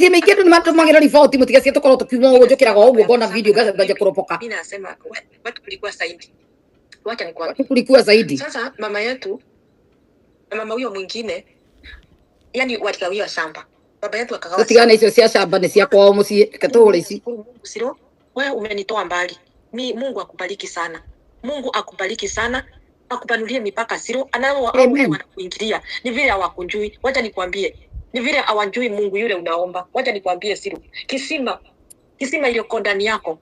mĩciĩ mĩingĩ andũ nĩmatũmagĩra riboti mũtigacie tũkorwo tũkiuma ũguo njũkĩraga ũguo ngona video ngaja kuropoka. Mimi nasema watu kulikuwa zaidi. Wacha nikwambie. Watu kulikuwa zaidi. Sasa mama yetu na mama huyo mwingine yani waligawia shamba. Baba yetu akagawa. Tutigana hizo cia shamba ni cia kwao muciĩ katũũra ici. Siro, wewe umenitoa mbali. Mungu akubariki sana. Mungu akubariki sana. Akupanulie mipaka Siro. Anao wanakuingilia. Ni vile hawakujui. Wacha nikwambie. Ni vile hawajui Mungu yule unaomba. Wacha nikwambie Siro. Kisima ile ndani yako.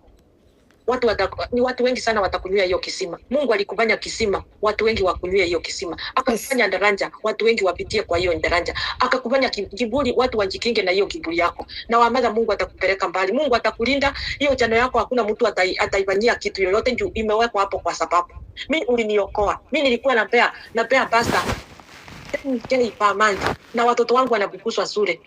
Watu wengi sana watakunywa hiyo kisima. Mungu alikufanya kisima, watu wengi wakunywe hiyo kisima. Akakufanya daraja, watu wengi wapitie kwa hiyo daraja. Akakufanya kiburi, watu wajikinge na hiyo kiburi yako. Na waamaza Mungu atakupeleka mbali. Mungu atakulinda. Hiyo jana yako hakuna mtu ataifanyia kitu yoyote juu imewekwa hapo kwa sababu. Mimi uliniokoa. Mimi nilikuwa napea pasta. Na watoto wangu wanabukuswa shule.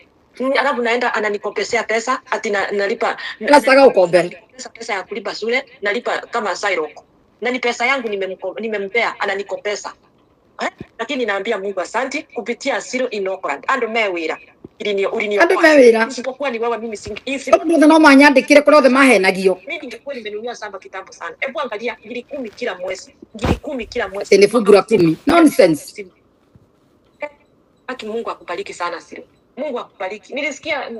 Alafu naenda ananikopesea pesa ati nalipa Nasaka ukombe. Pesa ya kulipa shule nalipa kama Sairoko. Na ni pesa yangu nimempea ananikopesa. Lakini naambia Mungu asante kupitia Siro Inokrand. Ando mewira. Ando mewira. Isipokuwa ni wewe mimi singi. Ndio no manyandikire kuri othe mahenagio. Mimi ningekuwa nimenunua shamba kitambo sana. Hebu angalia ngiri 10 kila mwezi. Ngiri 10 kila mwezi. Telefugura 10. Nonsense. Aki Mungu akubariki sana Siro. Mungu akubariki. Nilisikia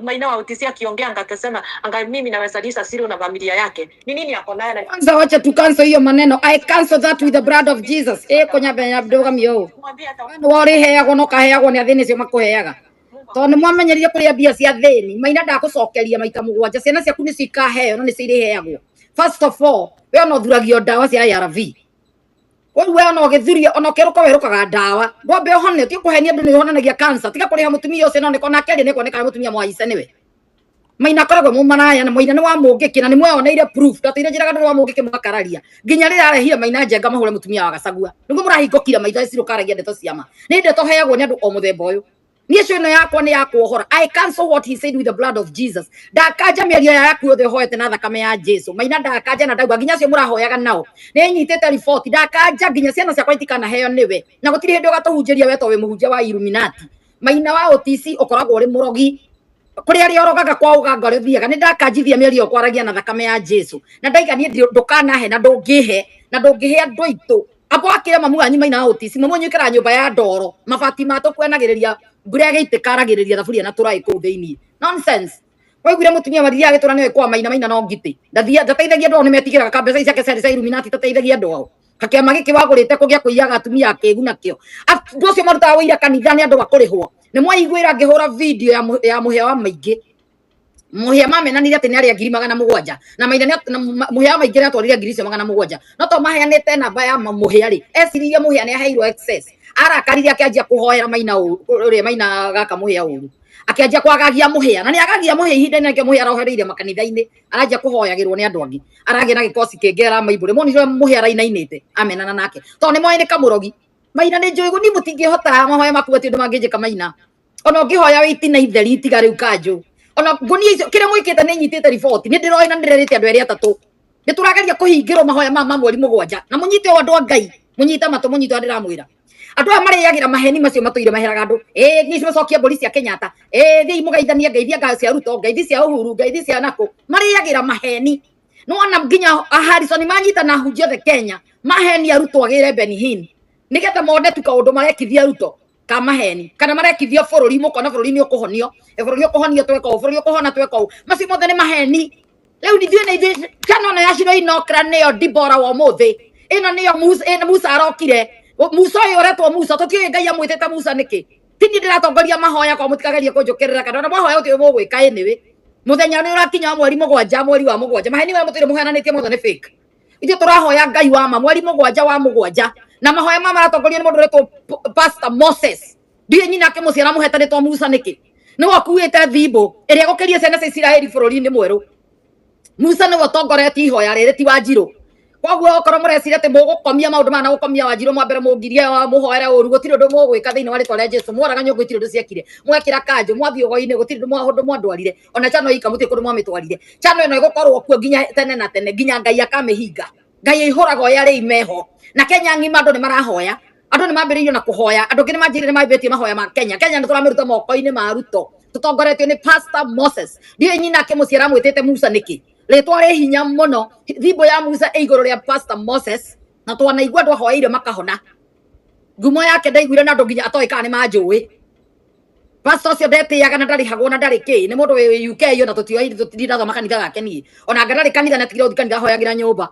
Maina wa Utisia akiongea akasema anga mimi nawezalisha Siro na familia yake. Ni nini yako naye? Kwanza wacha tu cancel hiyo maneno. I cancel that with the blood of Jesus. Konya benya ndoga mio. Wori heago no kaheago ni athini cio makuheaga. Tondu mwamenyeria kuria bia cia thini. Maina ndagucokeria maita mugwanja. Ciana ciaku ni cikaheo no ni cireheagwo. First of all, we no thuragio ndawa cia ARV. Wewe no githuria ono keruka werukaga ndawa ngombe ohone ti kuhenia ndu ni honanagia cancer tiga kuriha mutumia ucio no niko na keri niko neka mutumia mwaice niwe Maina koragwo mu maraya na Maina ni wa mungikina ni mweoneire proof tatire njiraga ndu wa mungiki mwakararia nginya rira arehia Maina njenga mahure mutumia wa Gacagua niguo murahingukira maitho iciro karagia ndeto ciama ni ndeto heagwo ni andu o muthemba uyu ni cio no yakwa ni yakuohora. I cancel what he said with the blood of Jesus. Ndakaja mĩario yaku yothe hoete na thakame ya Jesu. Maina ndakaja na ndauga nginya cio mũrahoyaga nao nĩ nyitĩte report ndakaja nginya ciana ciakwa itikana heo niwe na gũtirĩ hĩndĩ ũgatũhunjĩria we to we mũhunjia wa Illuminati. Maina wa OTC ũkoragwo ũrĩ mũrogi kuri ari orogaga kwa uganga ri thiaga ni ndakanjithia mĩario kwaragia na thakame ya Jesu na ndaiga ni ndukanahe na ndũngĩhe andũ aitũ apo akire mamu anyu Maina wa OTC mũmũnyikĩra nyũmba ya ndoro mabati matũ kwenagĩrĩria mbura gĩite karagĩrĩria thaburia na tũrai kũu thĩinĩ. Nonsense. Waiguire mutumia wathia agĩtũra niwe kwa Maina no ngiti ndateithagia andũ nĩ metigĩraga ka mbeca ciake cia Illuminati tateithagia andũ ao kakĩama gĩkĩ wagũrĩte kũgĩa kũiyaga atumia akĩgu nakĩo andũ acio marutaga wĩira kanitha nĩ andũ bakũrĩhwo nĩ mwaiguĩra ngĩhũra video ya mũhĩa wa maingĩ mũhĩa mamenanire atĩ nĩ arĩa 700 na Maina mũhĩa wa maingĩ atwarire 700 no to maheanĩte namba ya mũhĩa rĩ eciririe mũhĩa nĩ aheirwo excess arakarire akĩanjia kũhoera Maina ũrĩa Maina gaka mũhĩa ũru akĩanjia kwagagia mũhĩa na nĩ agagia mũhĩa ihinda-inĩ rĩake mũhĩa arohereire makanitha-inĩ aranjia kũhoyagĩrwo nĩ andũ angĩ aragĩa na gĩkosi kĩngera maibũrĩ monire mũhĩa arainainĩte amenana nake to nĩ moĩ nĩ kamũrogi. Maina nĩ njũĩ ni mũtingĩhota mahoya maku atĩ ũndũ mangĩnjĩka Maina ona ũngĩhoya wĩitina itheri itiga rĩu kanjũ ona ngunia icio kĩrĩa mwĩkĩte nĩ nyitĩte report nĩ ndĩroĩ na ndĩrerĩte andũ erĩ atatũ nĩ tũrageria kũhingĩrwo mahoya ma mweri mũgwanja na mũnyite o andũ a Ngai mũnyita matũ mũnyita ndĩramwĩra andũ a marĩagĩra maheni macio matũire maheraga andũ nĩ cicokia mbũri cia Kenyatta thiĩ mũgeithanie ngeithia Ngai cia Ruto ngeithi cia Uhuru ngeithi cia nakũ marĩagĩra maheni no ona nginya Harrison manyita na hunjia the Kenya maheni arutwo agĩre Benny nigetha mone tu kaũndũ marekithia Ruto ka maheni kana marekithia bũrũri mũkona bũrũri nĩ ũkũhonio bũrũri ũkũhonio tweka ũũ bũrũri ũkũhona tweka ũũ macio mothe nĩ maheni rĩu nithuĩ nĩ ithuĩ kana ona ya Siro Inokrand nĩyo Dibora wa mũthĩ ĩno nĩyo Musa arokire Musa ũyũ ũretwo Musa tũtiũĩ Ngai amwĩtĩte Musa nĩkĩ tini ndĩratongoria mahoya kwa mũtikageria kũnjũkĩrĩra kana ona mahoya ũtĩũ mũgwĩka nĩwe mũthenya nĩ ũrakinya mweri wa mũgwanja maheni wa mũtĩre mũheananĩtie mothe nĩ fake ithuĩ tũrahoya Ngai wa ma mweri mũgwanja wa mũgwanja na mahoya maratongoria nĩ mũndũ ũretwo Pastor Moses ndiye nyina akĩmũciara mũhetanĩtwo Musa nĩkĩ nĩ wakuĩte thimbo ĩrĩa gũkĩria ciana cia Isiraeli bũrũri-inĩ mwerũ Musa nĩ watongoretie ihoya rĩrĩ ti Wanjirũ koguo okorwo mũreciria atĩ mũgũkomia maũndũ ma na gũkomia Wanjirũ mwambere mũngirie mũhoere ũru gũtirĩ ũndũ mũgwĩka thĩinĩ wa rĩtwa rĩa Jesu mworaga nyũngũ itirĩ ũndũ ciekire mwekĩra kanjũ mwathiĩ ũgo-inĩ gũtirĩ ũndũ mwandwarire ona Chano ika mũtirĩ kũndũ mwamĩtwarire Chano ĩno ĩgũkorwo kuo nginya tene na tene nginya Ngai akamĩhinga Ngai ĩihũraga o arĩa imeho na Kenya ng'ima andũ nĩ marahoya andũ nĩ mambĩrĩirio na kũhoya andũ angĩ nĩ manjĩrĩire mambĩtie mahoya ma Kenya nĩ tũramĩruta moko-inĩ ma Ruto tutongoretio ni Pastor Moses ndiye nyina ake muciara mwitete Musa niki ritwa ri hinya muno thimbo ya Musa iguru ria Pastor Moses na twanaigua ndwahoeire makahona ngumo yake ndaiguire na ndunginya atoi kana ni manjui pastor ucio ndetiaga na ndari hagwo na ndari ki ni mundu wi UK yo na tutira thoma kanitha gake ni ona ngari kanitha na tigire uthikani hoyagira nyumba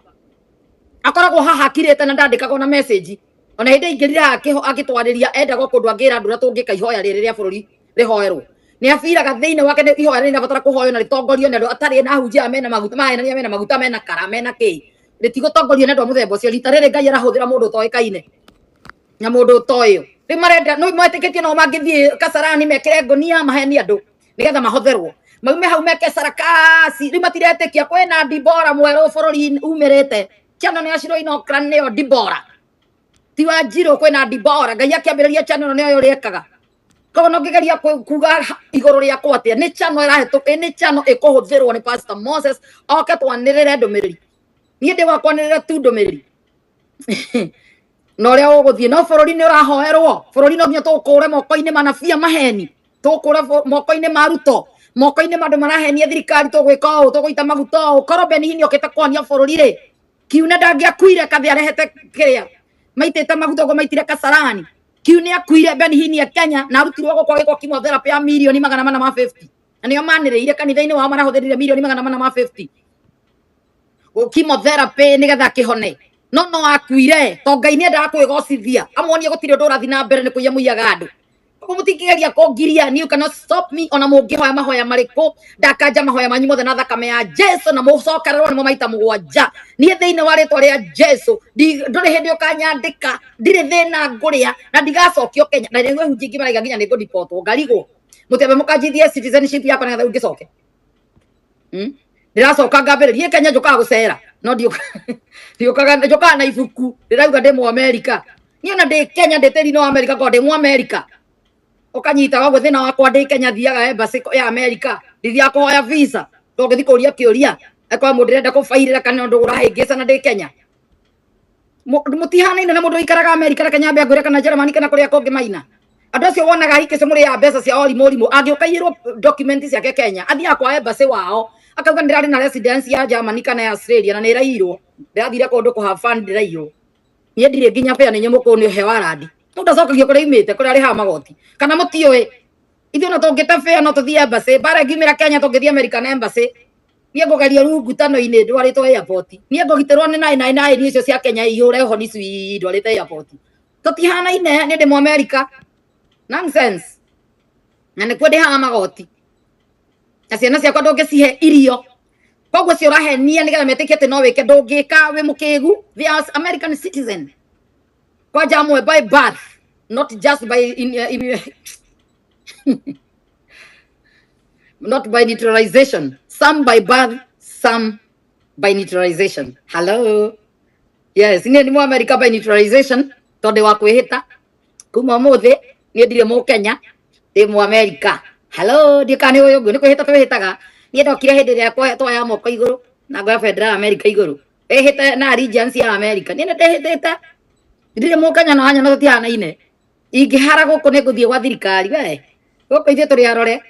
akoragwo haha kirete na ndandikaga na message ona hindi ingirira agitwariria endaga kundu angira ndura tungika ihoya riri ria bururi rihoerwo ni afiraga thiini wake ni ihoya riri nabatara kuhoyo na ritongorio na atari na hunjia mena maguta mena maguta mena kara mena ki ritigotongorio na ndo muthemba ucio rita riri ngai arahuthira mundu toikaine na mundu toyo rimarenda no mwetikitie no mangithie Kasarani mekire ngonia maheni andu nigetha mahotherwo maume hau meke sarakasi rimatiretekia kwena Dibora mweru bururi umirite channel ya Shiro Inokra neo Dibora tiwa Njiro kwena Dibora ngai akiambiriria channel neo yuriekaga kono ngigeria kuga iguru ria kwatia ni channel irahetuka ni channel ikuhuthirwo ni Pastor Moses oke twanirire ndumiriri nie ndi wakwanirira tu ndumiriri no ria uguthie no bururi ni urahoerwo bururi no nginya tukure moko-ini manabia maheni tukure moko-ini maruto moko-ini mandu marahenia thirikari tugwika u tuguita maguta u koro Benihini okite kwania bururi ri kiuna ndangiakuire kathi arehete kiria maitite maguta go maitire Kasarani kiuna akuire Benihini ya Kenya na arutirwo go kwa chemotherapy ya milioni 450 na nio maniriire kanitha-ini wao marahuthirire milioni 450 go chemotherapy nigetha kihone no akuire to ngai ni endaga kwigocithia amonie gutire ndu rathi na mbere ni kuya muiyaga andu mutikigeria kungiria ni you cannot stop me ona mungihoya mahoya mariku ndakanja mahoya manyu mothe na thakame ya Jesu na mucokererwo ni maita mugwanja ni thiini wa ritwa ria Jesu nduri hindi ukanyandika ndire thina nguria na ndigacokio Kenya na niguo hunjingi maraiga nginya ni ngudipotwo ngarigwo mutebe mukajithie citizenship yakwa na ngicoke ndiracoka ngambiririe Kenya njukaga gucera no ndiukaga na ibuku ndirauga ndi mu America ni ona ndi Kenya nditeri no America ko ndi mu America ukanyita wagwe thina wakwa ndi Kenya thiaga embassy ya America ndithia kuhoya visa to ngithi kuria kiuria akwa mundu ndenda kufairira kana ndu urahingisa na ndi Kenya mutihanaine na mundu ikaraga America na Kenya mbe ngure kana Germany kana kuria kongi maina andu acio wonaga hike muri ya mbeca cia ori morimu angiukairwo document ciake Kenya athia kwa embassy wao akauga ndirari na residence ya Germany kana ya Australia na ni rairo ndathire kundu ku have fun ndirairo nie ndire nginya pea ni nyamuko ni he warandi tundacokagia kuria imite kuria ari ha magoti kana mutioe ithu no tungita fea no tuthie embassy bara ngimira Kenya tungithie American embassy nie ngogaria rungu tano-ini ndwaritwo airport nie ngogitirwo ni 999 icio cia Kenya ihure honi cui ndwarite airport tutihanaine ni ndi mu America nonsense na ni kwende ha magoti na ciana ciakwa ndungicihe irio koguo cio urahenia nigetha metĩkie atĩ no wĩke ndũngĩka wĩ mũkĩgu they are American citizen kwanja amwe by birth not just by not by naturalization some by birth some by naturalization hello yes ni mu America by naturalization tondu wa kwĩhĩta kuma mũthĩ niĩ ndirĩ mu Kenya ndi mu America hello ndikani uyu ngũ nĩ kwĩhĩta twĩhĩtaga niĩ ndokire hĩndĩ ĩrĩa twoya moko igũrũ na ngoya Federal America igũrũ ehĩte na regions ya America niĩ ndĩhĩtĩte ndirĩ mu Kenya na hanya no tũtihanaine ingĩhara gũkũ nĩ ngũthiĩ gwa thirikari we gũkũ ithuĩ tũrĩ arore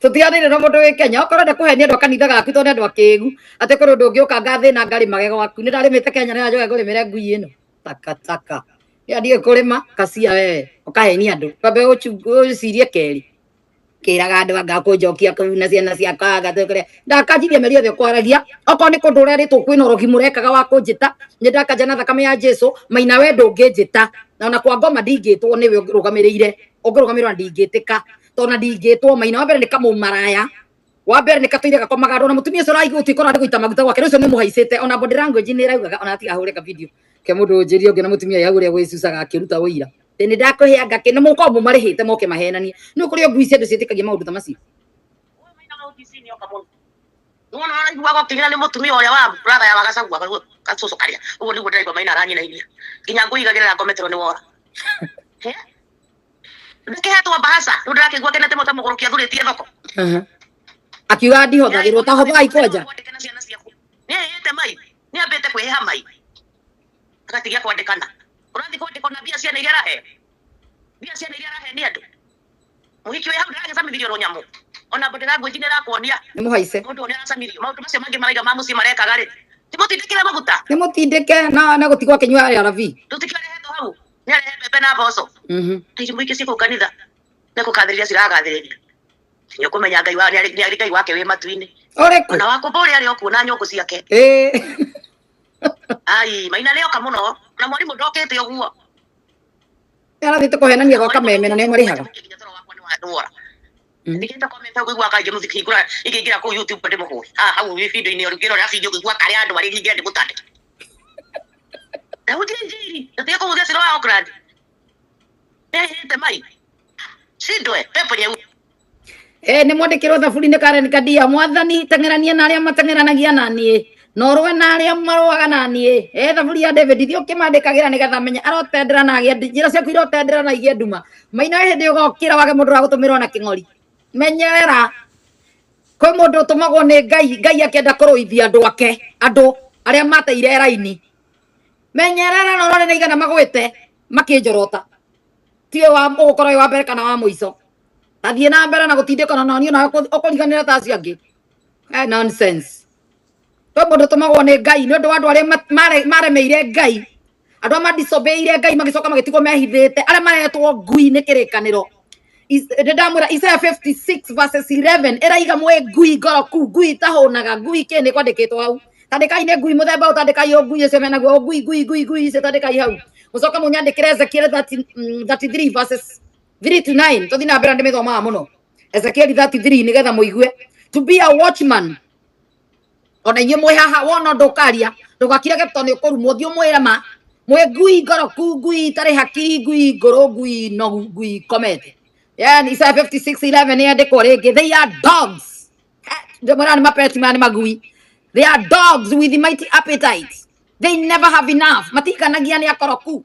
tũtihanaine na mũndũ wĩ Kenya okorwo ndakũhenia andũ kanitha gaku tondũ andũ akĩgu atĩ kũrĩ ũndũ ũngĩũka ngathĩna ngarĩ magego gaku nĩ ndarĩmĩte Kenya na njoke ngũrĩmĩre ngui ĩno takataka ya ndiye kũrĩma kacia we ũkahenia andũ twambe ũcirie keri kiraga andu angakũnjokia kũu na ciana ciakwa gatũkũrĩa ndakanjirie mĩeri yothe kwaragia okorwo nĩ kũndũ ũrerĩtwo kwĩna ũrogi mũrekaga wa kũnjĩta nĩ ndakanja na thakame ya Jesu maina we ndũngĩnjĩta na ona kwa ngoma ndingĩtwo nĩwe ũrũgamĩrĩire ũngĩrũgamĩrĩrwo ndingĩtĩka tondũ ndingĩtwo maina wa mbere nĩ kamũmaraya wa mbere nĩ katũire gakomaga na mũtumia ũcio ũraigu ũtũikora ndĩ gũita maguta gwake ũcio nĩ mũhaicĩte ona body language nĩ ĩraugaga ona atiga hũre ka video ke mũndũ njĩrie ũngĩ na mũtumia ya ũrĩa gwĩcucaga akĩruta ũira ni ndakũheanga kĩ nĩ mũkombo marĩhĩte moke mahenanie nĩ kũrĩ ngui ciendũ ciĩtĩkagia maũndũ ta macio Nuona anaigua gotigina ni mutumia uria wa brother ya Wagacagua gacucu karia uguo niguo ndiraigua maina aranyinainia nginya ngui igagirira ngometero ni wora ndikihetwo bahasa ndirakiigua kenete mũtamugurukia thuritie thoko akiuga ndihothagirwo ta hothagai kwanja ni yete mai ni ambite kwiha mai agatigia kwandikana urathi kwandikana bia ciana iria rahe ni andu muhiki we hau ndagecamirio runyamu ona mbå ndä rangå nginya rakuonia nä må haice må ndå å rä aracamirio maå ndå macio mangä maraiga ma må ciä marekaga rä ti må tindä kä re maguta nä må tindä ke na gå tigwo akä nyua ARV tå tikä rehetwo hau nä arehe mbembe na mboco ici må ingä ciä kå u kanitha nä kå gathä rä ria ciragathä rä ria nä å kå menya ngai nä arä ngai wake wä matu-inä ona wakå mbå å rä arä okuona nyångå ciake ai Maina nä oka må no na mwarimå ndokä te å guo arathiä te kå henania gwa kameme na nä marä haga ndigita komenta kuigua kaingä må thikingura ingä kå YouTube ndä må hå hau video-inä rä ngä rora video kuigua karä andå marä ngä ndä må tandä na gutire njiri natiga kå må thia ciro wa Auckland nehete mai cindwe pepo nyau nä mwandä kä rwo thaburi-inä Karen Kadia mwathani teng'erania na arä a mateng'eranagia na niä no rwe na arä a marwaga na niä thaburi ya David thiä å kä mandä kagä ra nä getha menye arotendera na agä njä ra ciaku irotendera na igä nduma Maina hä ndä å gokä ra wage må ndå wa gå tå mä rwo na kä ng'ori menyerera kwä må ndå å tå magwo nä ngai akä kå rå ithia andå ake andå arä a mateire raini menyerera no rore na igana magwä te makä njorota tiä wa å gå korwo wa mbere kana wa må ico tathiä na mbere na gå tindä kana nani ona å kå riganä ra ta acio angä nonsense kwä må ndå å tå magwo nä ngai nä å ndå wa andå arä a maremeire ngai andå a madisobĩire ngai magä coka magä tigwo mehithä te arä a maretwo ngui nä kä rä kanä ro ndamwira Isaiah 56 verses 11 eraiga mwe ngui ngoroku ngui tahũnaga ngui kä nä kwandĩkĩtwo hau tandĩkai nĩ ngui mũthemba ũtandĩkai å ngui ũcio menaguo ngui icio tandĩkai hau mũcoka mũnyandĩkĩre Ezekiel 33 verses 3 to 9 tũthiĩ na mbere ndĩmĩthomaga mũno Ezekiel 33 nĩ getha mũigue to be a watchman ona inyuĩ mwĩ haha wona ũndũ ũkaria ndũgakirage tondũ nĩ ũkũrumwo thiĩ ũmwĩre ma mwĩ ngui ngoroku ngui itarĩ hakiri ngui ngũrũ ngui nogu ngui komete yani Isaiah 56:11 yandikwo ringi they are dogs ndimwira ni mapeti mani magui they are dogs with mighty appetites they never have enough matikanagia ni akoroku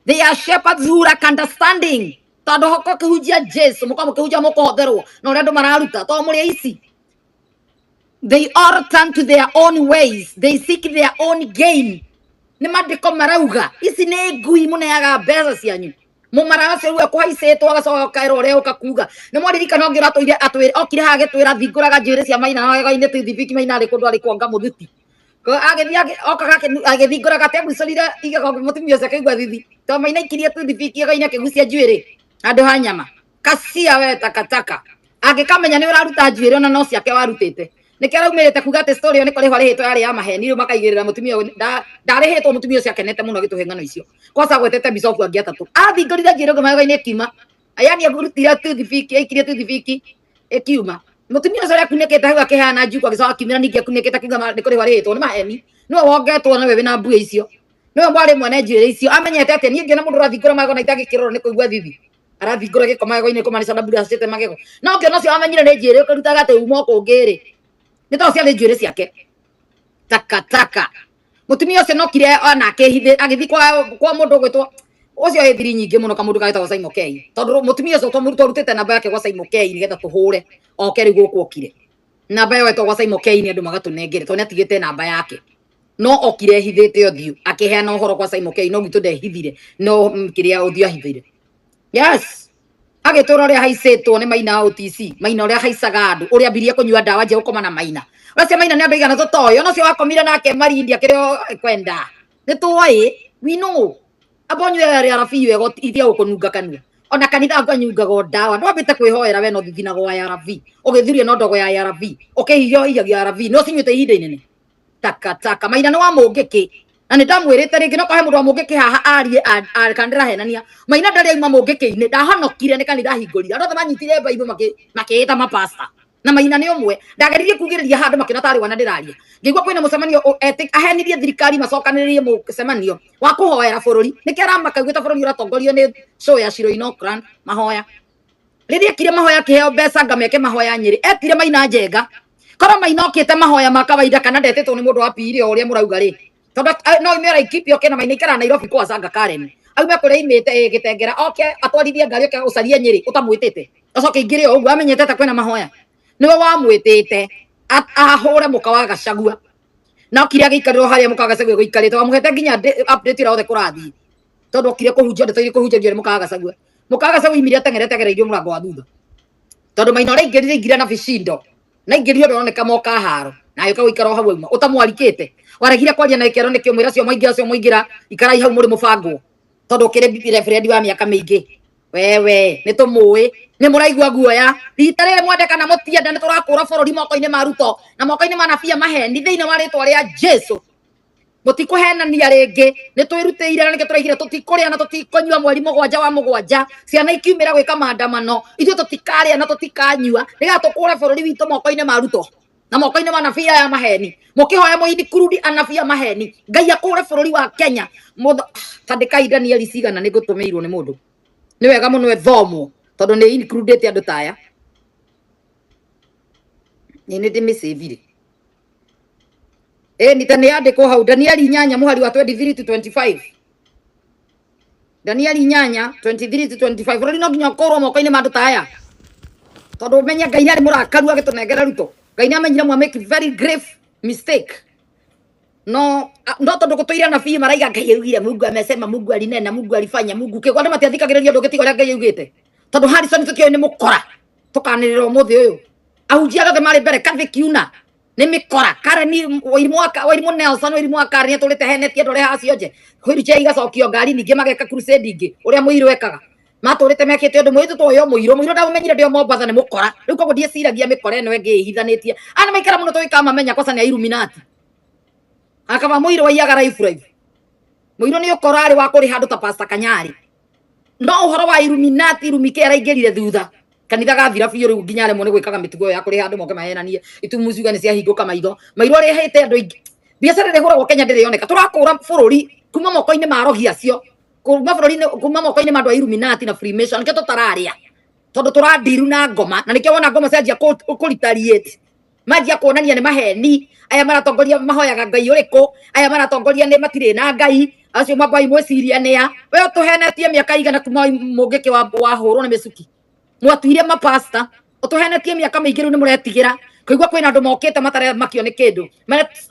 they are shepherds who lack understanding tondu hoko kihunjia Jesu muko kihunjia mukohotherwo no ria andu mararuta to muri ici they all turn to their own ways they seek their own gain ni mandiko marauga ici ni ngui muneaga mbeca cianyu mumara acio rĩu ekũhaicĩtwo agacoka kaĩrwo ũrĩa ũka kuga nĩ mwaririkana ũngĩ ũratũire okire haha agĩtwĩra thingũraga njuĩrĩ cia Maina na wega-inĩ tithibiki Maina arĩ kũndũ arĩ kuonga mũthuti agĩthiĩ okaga agĩthingũraga ategũicorire igego mũtumia ũcio akĩigua thithi to Maina ikirie tithibiki aga-inĩ akĩgucia njuĩrĩ handũ ha nyama kacia we takataka angĩkamenya nĩ ũraruta njuĩrĩ ona no ciake warutĩte nĩkĩo araumĩrĩte kuga atĩ story ĩyo nĩ kũrĩhwo arĩhĩtwo yarĩ ya maheni rĩu makaigĩrĩra mũtumia ũyũ ndarĩhĩtwo mũtumia ũcio akenete mũno agĩtũhe ng'ano icio kosa gwetete bicobu angĩ atatũ athingũrire njuĩrĩ ũngĩ magego-inĩ ĩkiuma yani agurutire tũthibiki aikirie tũthibiki ĩkiuma mũtumia ũcio ũrĩa akunĩkĩte hau akĩhana njuku agĩcoka akiumĩra ningĩ akunĩkĩte akiuga nĩ kũrĩhwo arĩhĩtwo nĩ maheni nĩwe wongetwo nawe wĩna mbua icio nĩwe mwarĩ mwene njuĩrĩ icio amenyete atĩ niĩ ngĩona mũndũ ũrathingũra magego na itagĩkĩrorwo nĩ kũigua thithi arathingũra gĩko magego-inĩ kũmaanica na mbura acite magego no ũkĩona ũcio wamenyire nĩ njuĩrĩ ũkarutaga atĩ uma kũngĩ-rĩ nĩ to ciarĩ njuĩrĩ ciake takataka mutumia ũcio nokire onake agĩthiĩ kwa mũndũ ũgwĩtwo ũcio ĩ thiri nyingĩ mũno kamũndũ gagĩtagwo Simon Kei tondũ mutumia ũcio tũrutĩte namba yake gwa Simon Kei nĩgetha tũhũre oke rĩu gũkũ okire namba ĩyo ĩtagwo gwa Simon Kei nĩ andũ magatũnengere tondũ nĩatigĩte namba yake no okire ehithĩte ũthiũ akĩheana ũhoro gwa Simon Kei no gwitũ ndehithire no kĩrĩa ũthiũ ahithĩire yes agĩtũra ũrĩa haicĩtwo nĩ Maina OTC Maina ũrĩa haicaga andũ ũrĩa ambirie kũnyua ndawa njega gũkoma na Maina ũcio Maina nĩ andũ aigana tũtoĩ ona ũcio wakomire nake marindi akĩrĩ kwenda nĩ tũĩ we know abonywe ARV wega ithia gũkũnunga kanua ona kanitha nganyungaga ndawa ndwambĩte kwĩhoera we no thithinaga wa ARV ũgĩthuria no ndogo ya ARV ũkĩhihiagia ARV no cinyuĩte ihinda inene takataka Maina nĩ wa mũngĩkĩ na nĩ ndamwĩrĩte rĩngĩ no kahe mũndũ wa mũngĩkĩ haha arie kana ndĩrahenania Maina ndarĩ auma mũngĩkĩ-inĩ ndahonokire nĩ kanitha hingũrire andũ othe manyitire Bible makĩĩta mapasta na Maina nĩ ũmwe ndageririe kugĩrĩria handũ makĩona tarĩ wana ndĩraria ngĩigua kwĩna mũcemanio ahenirie thirikari macokanĩrĩrie mũcemanio wa kũhoera bũrũri nĩkĩo aramaka augĩte bũrũri ũratongorio nĩ show ya Shiro Auckland mahoya rĩrĩa ekire mahoya akĩheo mbeca ngameke mahoya Nyĩrĩ etire Maina njenga korwo Maina okĩte mahoya ma kawaida kana ndetĩtwo nĩ mũndũ wa piri ũrĩa mũrauga rĩ tondũ no imera Laikipia oke na Maina ikara Nairobi kwa Sanga Karen aume kũrĩa imĩte gĩtengera oke atwarithie ngari oke ũcarie Nyĩrĩ ũtamwĩtĩte acoke ingĩrĩ o ũguo amenyete ta kwĩna mahoya niwe wamwĩtĩte ahũre mũka wa Gachagua na okire agĩikarĩrwo harĩa mũka wa Gachagua gũikarĩte wamũhete nginya update ĩrĩa othe kũrathiĩ tondũ okire kũhunjia ndeto iria kũhunjagio nĩ mũka wa Gachagua imire ateng'erete agereirio mũrango wa thutha tondu maina ria ingirire ingira na vishindo na ingirire ndoneka moka haro na yuka guikara hau uma utamwarikite waregire kwaria na ikero nikio mwira cio muingira ikarai hau muri mubango tondu kire referendi wa miaka mingi wewe nitumui ni muraigua guoya rita riri mwendeka na mutienda ni turakura bururi moko-ini ma Ruto na moko-ini ma nabii maheni thiini wa ritwa ria Jesu mutikuhenania ringi ni twirutire na nike turaigire tutikuria na tutikunyua mweri 7 wa 7 ciana ikiumira gwika maandamano ithuĩ tutikaria na tutikanyua niga tukure bururi witu moko-ini ma Ruto na moko-ini ma nabii ya maheni mukihoya muhindi kurudi anabii ya maheni Ngai akure bururi wa Kenya tandikai Danieli cigana ni ngutumirwo ni mundu ni wega muno ethomo tondu ni included andu taya ni ndimisavire nitane yandikwo hau Danieli 8 muhari wa 23 to 25 Danieli 8 23 to 25 bururi no nginya ukorwo moko-ini ma andu taya tondu menya Ngai ari murakaru agitunengera Ruto Ngai ni amenyire mwa make very grave mistake no tondu gutuira nabii maraiga Ngai augire Mungu amesema Mungu alinena Mungu alifanya Mungu kigwanda matiathikagiriria ndu gitigo ria Ngai augite tondu Harrison tukio ni mukora tukanirira umuthi uyu ahunjia gothe mari mbere kathi kiuna ni mikora Karen Wairimu Nelson Wairimu Karen ni turite henetie ndore hacio nje kwirije igacokio ngari ningi mageka crusade ingi uria muiru ekaga maturite mekite undu mwitu toyo muiru ndamumenyire ndio Mombasa ni mukora riu koguo ndieciragia mikora eno ingi ihithanitie ana maikara muno tuikamamenya kosa ni Illuminati akaba muiru waiaga life muiru ni ukorari wa kuri handu ta Pastor Kanyari no uhoro wa Illuminati rumike araingirire thutha kanitha gathira biũ riu nginya remwo ni gwikaga mitugo ya kuri handu moke mahenanie itumuciuga ni ciahinguka maitho mairo rehete andu aingi biacara rihuragwo Kenya ndirioneka turakura bururi kuma moko-ini ma rogi acio kuma bururi kuma moko-ini ma andu a Illuminati na Freemason nikio tutararia tondu turandiru na ngoma na nikio wona ngoma cianjia kuritaliate manjia kuonania ni maheni aya maratongoria mahoyaga Ngai uriku aya maratongoria ni matire na Ngai acio mabai mwiciria nia we tuhenetie miaka igana kuma mungiki wa hurwo ni micuki mwatuire mapasta utuhenetie miaka mingi riu ni muretigira kuigwa kwina andu mokite matare makio ni kindu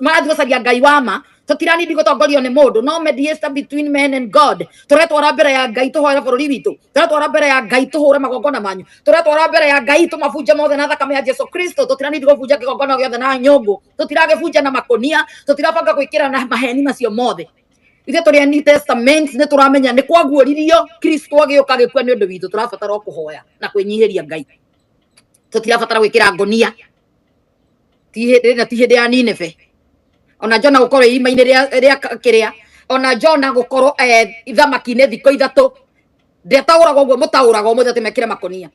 marathigocaria Ngai wama tutirani gutongorio ni mundu no mediator between men and God turetwara mbere ya Ngai tuhoere bururi witu turetwara mbere ya Ngai tuhure magongona manyu turetwara mbere ya Ngai tumabunja mothe na thakame ya Jesu Kristo tutirani gubunja kigongona giothe na nyungu tutiragibunja na makonia tutirabanga gwikira na maheni macio mothe ithe turi New Testament ni turamenya ni kwaguoririo Kristo agiuka gikua ni undu witu turabatara kuhoya na kwinyihiria Ngai tutirabatara gwikira ngonia ti hindi ya Nineve ona Jona gukorwo ima-ini ria kiria ona Jona gukorwo ithamaki-ini thiko 3 ndetauraga uguo mutauraga umuthi ati mekire makonia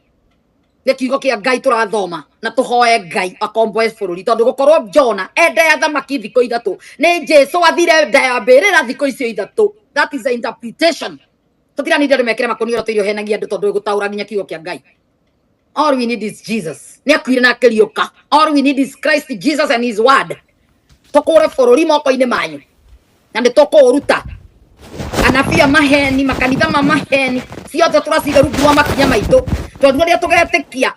ni kiugo kia Ngai turathoma na tuhoe Ngai akomboe bururi tondu gukorwo Jona ende ya thamaki thiko 3 ni Jesu athire ndaya mbirira thiko icio 3 that is the interpretation tutirani ndio mekire makonia rotirio henagia andu tondu gutaura nginya kiugo kia Ngai all we need is Jesus ni akuire na akiriuka all we need is Christ Jesus and his word tukure bururi moko-ini manyu na ndi tukuruta anabii maheni makanitha maheni ciothe turaciga rungu rwa makinya maitu tondu ria tugetikia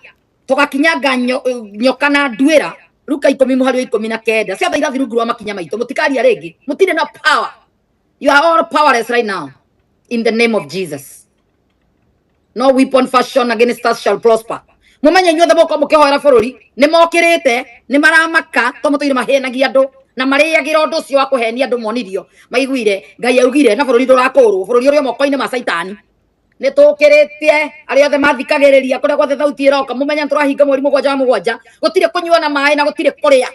tugakinyanga nyoka na ndwira Luka 10 muhari wa 19 ciothe irathi rungu rwa makinya maitu mutikaria ringi mutire na power you are all powerless right now in the name of Jesus no weapon fashion against us shall prosper mumenye inyuothe moko mukihoera bururi ni mokirite ni maramaka tomutuire mahenagia andu na mariagira undu ucio wa kuhenia andu monirio maiguire Ngai augire na bururi ndurakurwo bururi uria moko-ini ma Saitani ni tukiritie ari othe mathikagiriria kuria guothe thauti iroka mumenya turahinga mweri 7 wa 7 gutire kunyua na mai na gutire kuria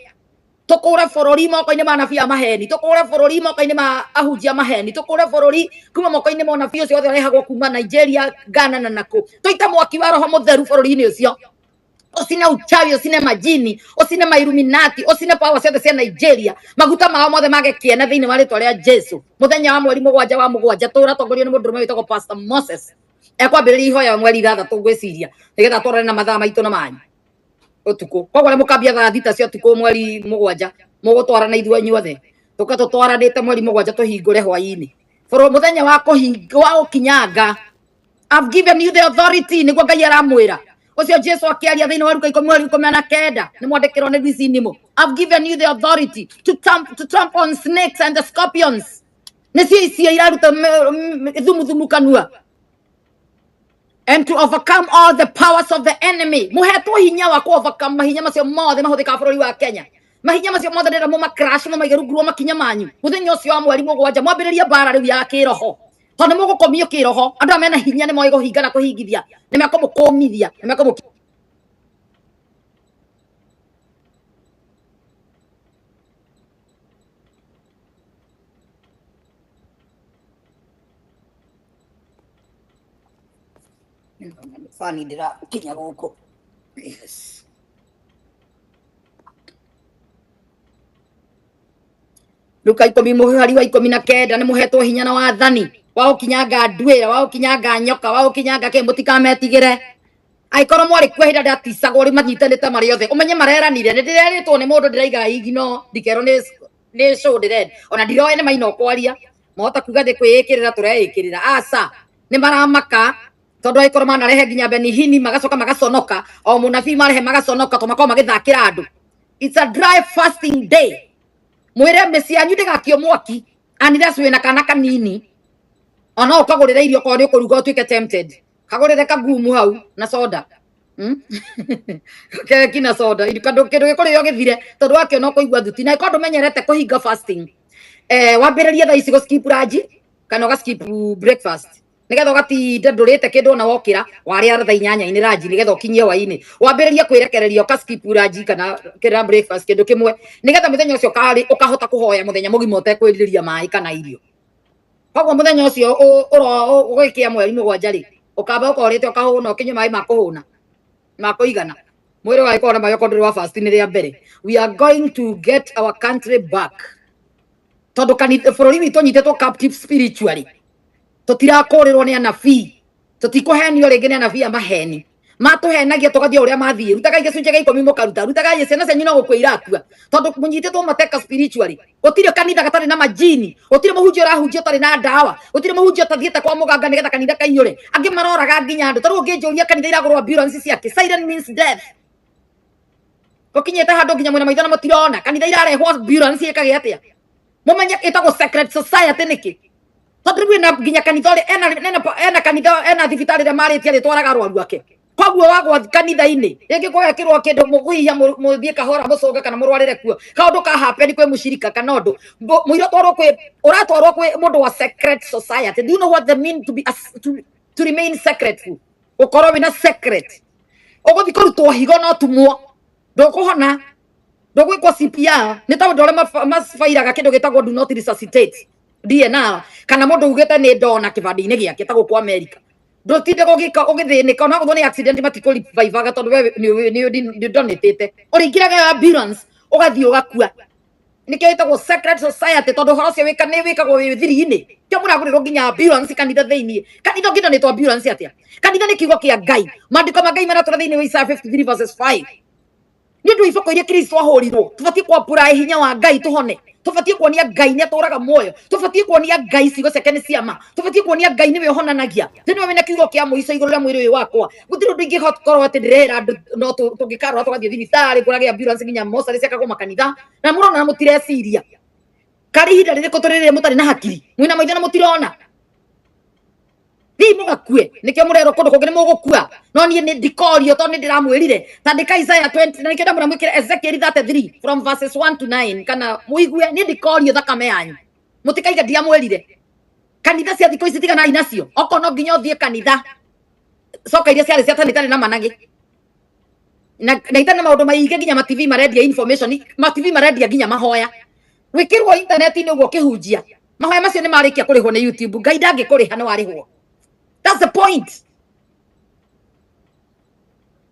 tukure bururi moko-ini ma nabii maheni tukure bururi moko-ini ma ahunjia maheni tukure bururi kuma moko-ini ma nabii ucio othe arehagwo kuma Nigeria Ghana na naku tuita mwaki wa roho mutheru bururi-ini ucio usine uchawi usine majini usine Illuminati usine power ciothe cia Nigeria maguta mao mothe magekiena thiini wa ritwa ria Jesu muthenya wa mweri 7 wa 7 turatongorio ni mundu witagwo Pastor Moses ekwambiriria ihoya mweri 6 ngwiciria nigetha twarane na mathaa maitu na manyu utuku koguo ni mukambia thaa thita cia utuku mweri 7 mugutwarana ithuĩ inyuothe tukatutwaranite mweri 7 tuhingure hwaini buru muthenya wa kuhinga wa ukinyanga I've given you the authority niguo Ngai aramwira ucio Jesu akiaria thiini wa Luka 10:19 ni mwandikirwo ni Bisinimo I've given you the authority to trample on snakes and the scorpions nicio icio iraruta thumu kanua and to overcome all the powers of the enemy. Muhetwo hinya wa ku overcome mahinya macio mothe mahuthika bururi wa Kenya. Mahinya macio mothe ndira mu crash mu maigeru ngruo makinya manyu. Muthenya ucio wa mweri mugwanja mwambiririe bara riu ya kiroho. Tondu mugukomio kiroho, andu amena hinya ni moigo hinga na kuhingithia. Ni mekomukomithia, ni mekomu fani ndira kinya guku. Yes. Luka 10:19 ni muhetwo hinya na wathani wa ukinyanga ndwira wa ukinyanga nyoka wa ukinyanga ke mutikametigire aikoro mwari kwehinda ndatisagwo ri manyitanite mari othe umenye mareranire ni ndireritwo ni mundu ndiraiga igino ndikero ni show ndired ona ndiroe ni maino kwaria mohota kuga thi kwiyikirira tureikirira asa ni maramaka tondu aikoro manarehe nginya Beni Hini magacoka magaconoka o munabii marehe magaconoka to makoma magithakira andu. It's a dry fasting day. Mwire mesi anyu ndigakio mwaki anira swina kana kanini ona ukagurira irio kwa ri kuruga tuike tempted kagurire kagumu hau na soda kina soda kando kindu gikurio githire tondu akio no kuigua thuti na ikondo menyerete kuhinga fasting wambiririe thaa ici go skip lunch kana ga skip breakfast nigetha ugatinda ndurite kindu na wokira waria thaa 8 lunch nigetha ukinyie waini wambiririe kwirekereria ka skip lunch kana kira breakfast kindu kimwe nigetha muthenya ucio kari ukahota kuhoya muthenya mugima utekwiriria mai kana irio koguo muthenya ucio ugikia mweri mugwanja ri ukamba ukorite ukahuna ukinye mai makuhuna makuigana mwiri wa ikona mayo kondu wa fast ni ria mbere. We are going to get our country back tondu kanitha bururi witu nyitetwo captive spiritually tutirakurirwo ni anabii tutikuhenio ringi ni anabii amaheni matuhenagia tugathie uria mathie rutaga igicunje gia 10 mukaruta rutaga ciana cenyu no gukwira atua tondu munyitetwo mateka spiritually utire kanitha gatari na majini utire muhunjio rahunjio tari na dawa utire muhunjio tathiete kwa muganga nigetha kanitha kaiyure angi maroraga nginya andu taru nginjuria kanitha iragurwa ambulance ciake siren means death ukinyete handu nginya mwena maithana mutirona kanitha irarehwo ambulance ikage atia mumenye itagwo secret society niki tondu wina nginya kanitha ri ena kanitha ena thibitari ria maritie ritwaraga arwaru ake koguo wagwa kanitha-ini ringi gwekirwo kindu mukuhiya muthie kahora mucoge kana murwarire kuo kaundu ka happen kwe mushirika kana undu muiro twarwo kwe uratwarwo kwe mundu wa secret society. Do you know what the mean to be to remain secret? Ukorwo wina secret uguthi kurutwo higo no tumwo ndukuhona ndugwikwo CPR ni tondu ndore mafairaga kindu gitagwo do not resuscitate DNR kana mundu ugite ni ndona kibandi-ini giake ta guku America ndutinde gugika ugithinika ona guthwo ni accident matikuri vaivaga tondu we ni donatete uringiraga ambulance ugathii ugakua nikio itagwo secret society tondu horo cio wika ni wikagwo wi thiri-ini kio muragurirwo nginya ambulance kanitha thiini kanitha nginya ni to ambulance atia kanitha ni kiugo kia Ngai mandiko ma Ngai maratura thiini wa Isaiah 53:5 ni ndu iboko iria Kristo ahurirwo tubatie kwa pura hinya wa Ngai tuhone tubatie kuonia Ngai ni aturaga muoyo tubatie kuonia Ngai cigo ciake ni ciama tubatie kuonia Ngai niwe honanagia thini wena kiugo kia muico iguru ria mwiri uyu wakwa gutiri ndu ingihota korwo ati ndirera no tungikarwo tugathie thibitari kurage ambulance nginya mosari ciakagwo makanitha na murona mutireciria kari hinda ririko turirire mutari na hakiri mwina maitho na mutirona mugakue nikio murero kundu kungi ni mugukua no nie ni ndikorio to ni ndiramwirire tandika Isaiah 20 na nikio ndamura mwikire Ezekiel 33 from verses 1 to 9 kana muigue ni ndikorio thakame yanyu mutikaiga ndiamwirire kanitha cia thiko ici tigana inacio oko no nginya uthie kanitha soka iria ciari cia tani na managi na itana maundu maige nginya ma TV marendia information ma TV marendia nginya mahoya wikirwo internet ni uguo kihunjia mahoya macio ni marikia kurihwo ni YouTube Ngai ndangikuriha ni warihwo. That's the point.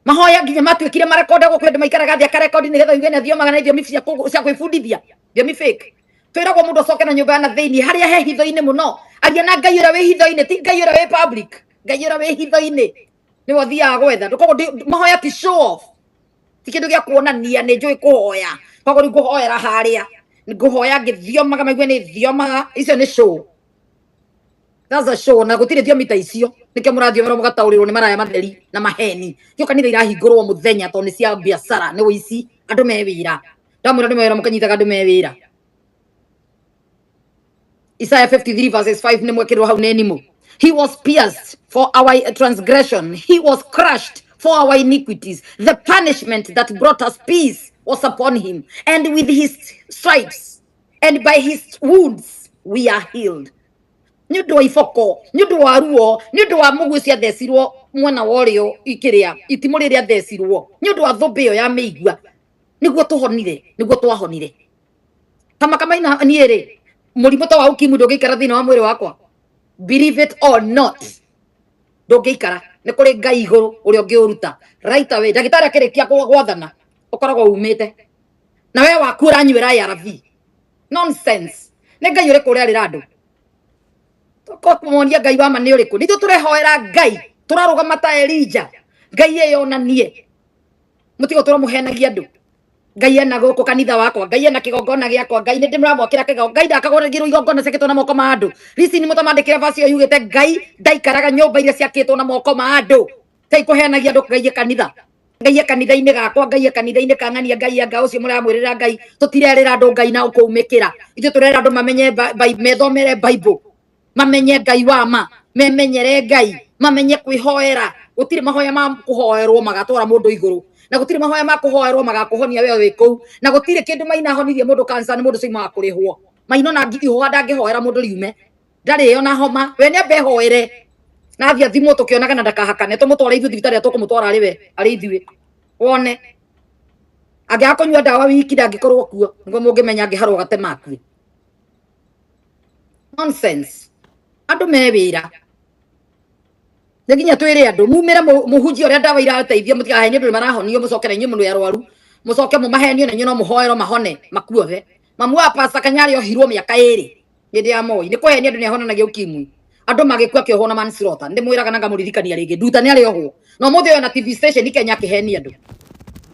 Mahoya nginya matwikire marekoda go kwende maikaraga thia karekodi ni getha yuge na thio magana thio mifia cia kwifundithia thio mi fake twiragwo mundu acoke na nyumba na thiini haria he hitho-ini muno aria na Ngai ura wi hitho-ini ti Ngai ura wi public Ngai ura wi hitho-ini ni wathiaga gwetha ndukogo mahoya ti show off ti kindu gia kuonania ni njui kuhoya kogo ni kuhoera haria ni kuhoya ngithiomaga maigue ni thiomaga icio ni show. That's a show na gutire thio mita icio nikio murathio mero mugataurirwo ni maraya matheri na maheni kio kanitha irahingurwo muthenya to ni cia biacara ni wici andu me wira ndamwira ni mewira mukanyitaga andu me wira Isaiah 53:5 ni mwekirwo hau nenimu He was pierced for our transgression. He was crushed for our iniquities. The punishment that brought us peace was upon him. And with his stripes and by his wounds we are healed. Nyundo ifoko, nyundo wa ruo, nyundo wa mugu cia thecirwo mwana worio ikiria itimu riria thecirwo, nyundo wa thumbi yo ya meigua niguo tuhonire, niguo twahonire. Kama ina niere murimu ta wa ukimwi ndungikara thina wa mwiri wakwa. Believe it or not, ndungikara ni kuri Ngai iguru uria ungiuruta right away. Ndagitari akirikia gwathana ukoragwo umite na we waku uranywira ARV. Nonsense. Ni Ngai uriku uria andu ko kumonia Ngai wa ma ni uriku. Nithu turehoera Ngai, turarugama ta Elija. Ngai eyonanie, mutigo turamuhenagia andu. Ngai ena guku kanitha wakwa, Ngai ena kigongona giakwa, Ngai ni ndimramwakira kigo, Ngai ndakagoragirwo igongona ciakitwo na moko ma andu. Risi ni mutamandikira basi yo yugite Ngai ndaikaraga nyumba iria ciakitwo na moko ma andu. Tai kuhenagia andu Ngai kanitha. Ngai kanitha-ini gakwa, Ngai kanitha-ini ka ng'ania, Ngai anga ucio muramwirira Ngai. Tutirerira andu Ngai na ukuumikira. Ithu turera andu mamenye methomere Bible, mamenye Ngai wa ma, memenyere Ngai, mamenye kwihoera. Gutire mahoya ma kuhoerwo magatwara mundu iguru, na gutire mahoya ma kuhoerwo magakuhonia wewe wi kuu, na gutire kindu maina honirie mundu cancer ni mundu cima kurihwo. Maino na ngihoa ndangihoera mundu riume ndari yo na homa, we ne behoere na thia thimo tukionaga na ndakahakane tumutwara ithu thibitari tukumutwara ari ithuĩ wone angiakonyua ndawa wiki ndangikorwo kuo niguo mungimenya angiharwo gatema akue. Nonsense. Andu me wira nginya twire andu mumira muhunjia uria ndawa irateithia mutikahenie andu marahonio mucokere inyu mundu yarwaru mucoke mumahenio na inyu no muhoero mahone makuothe. Mamu wa Pastor Kanyari ohirwo miaka 2 hindi ya Moi ni kuhenia andu ni ahonanagia ukimwi. Andu magikua kioho na manslaughter ndimwiraga nanga muririkania ringi nduta ni ari oho no muthe yo na TV station Kenya kihenia andu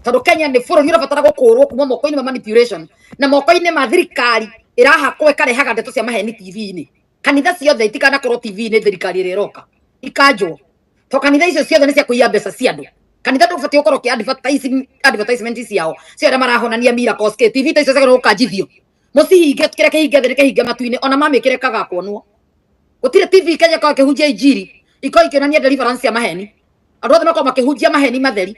tondu Kenya ni bũrũri ũrabatara gũkũrwo kuma moko-inĩ ma manipulation na moko-inĩ ma thirikari irahakwo ikarehaga ndeto cia maheni TV-inĩ. Kanitha ciothe itikanakorwo TV-inĩ thirikari ĩrĩa ĩroka ikanjwo, to kanitha icio ciothe nĩ cia kũiya mbeca cia andũ. Kanitha ndũbatiĩ gũkorwo kĩ advertisement ciao cio arĩa marahonania miracles kĩ TV ta icio ciagĩrĩirwo gũkanjithio mũcihinge kĩrĩa kĩhinge thĩ nĩkĩhinge matu-inĩ ona mamĩkĩre kagakwonwo. Gutire TV Kenya kwa kihunjia injiri iko ikionania deliverance ya maheni. Andu othe makoma kihunjia maheni matheri.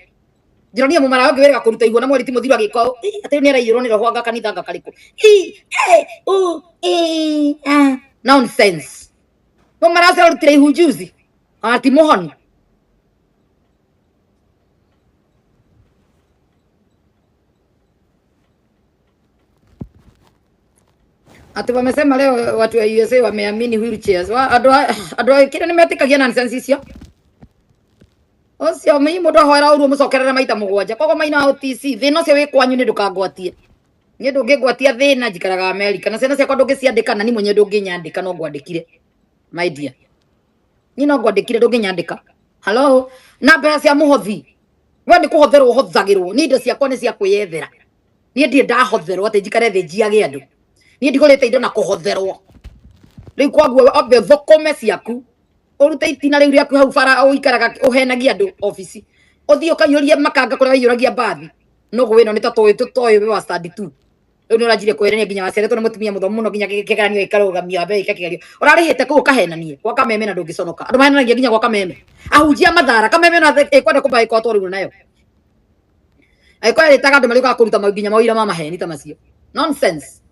Jironia mumara wangu wega kuruta igwo na mweri ti muthiru agiko. Ati ni araiyirwo ni roho anga kanitha anga kariku. Nonsense. Mumara ase urutire ihunjuzi. Ati muhoni. Ati wamesema leo watu wa USA wameamini wheelchairs. Adu kile nimetikagia nonsense icio. Ocio mimi mundu ahoera uru mucokerera maita mugwanja. Kogo maina OTC thina cio wi kwanyu ni ndukangwatie. Ni ndungigwatia thina njikaraga America. Na ciana ciakwa ndungiciandika na ni mwenye ndunginyandika no ngwandikire. My dear. Ni no ngwandikire ndunginyandika. Hello. Na mbeca cia muhothi. We ni kuhotherwo hothagirwo. Ni indo ciakwa ni cia kwiyethera. Ni ndie ndahotherwo ati njikare thi njiage andu. Ni ndigorete indo na kuhotherwo. Riu kwaguo obe thokome ciaku. Urute itina riu riaku hau bara uikaraga uhenagia andu office. Uthio kayuria makanga kuria wiyuragia bathi. No gwino ni tatoy we wa study tu. Riu ni urajire kwerenia nginya waceretwo ni mutumia muthomu muno nginya kikegeranio ikarugamia be ikakigerio. Urarihite ku ukahenanie kwa kameme na ndungiconoka. Andu mahenanagia nginya kwa kameme. Ahunjia mathara kameme na ikwenda kubai kwa twaru nayo. Aikwa ritaga andu marika kuruta nginya mawira ma maheni ta macio. Nonsense.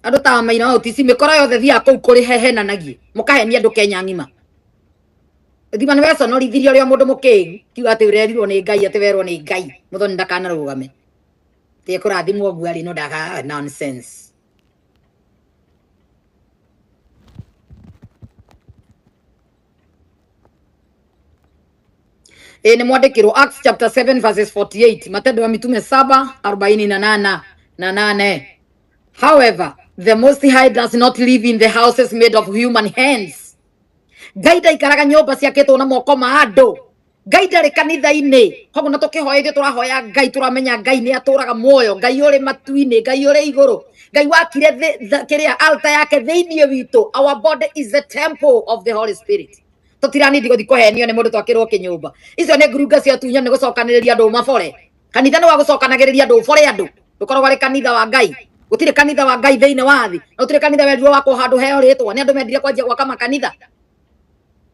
Andu ta maina OTC mikora yothe thia kuu kuri hehenanagie mukahenia andu Kenya ngima. Thima ni weso no rithirio ria mundu mukingi kiuga ati urerirwo ni Ngai ati werwo ni Ngai muthoni ndakana rugame tie kurathimwo guari no ndaga nonsense. Ni mwandikirwo Acts chapter 7 verses 48, Matendo ya Mitume 7:48. However, the Most High does not live in the houses made of human hands. Ngai ndaikaraga nyumba ciakitwo na moko ma andu. Ngai ndari kanitha-ini. Koguo na tukihoya turahoya Ngai, turamenya Ngai ni aturaga muoyo. Ngai uri matu-ini, Ngai uri iguru. Ngai wakire kiria altar yake thiini witu. Our body is the temple of the Holy Spirit. Tutirani guthi kuhenio ni mundu twakirwo kinyumba. Icio ni ngurunga cia tunya ni gucokaniriria andu mabore. Kanitha ni wa gucokanagiriria andu bore andu. Dukorwo wari kanitha wa Ngai. Gutire kanitha wa Ngai thiini wa thi. Gutire kanitha wendirwo wako handu heo ritwa. Ni andu mendire kwanjia gwaka makanitha.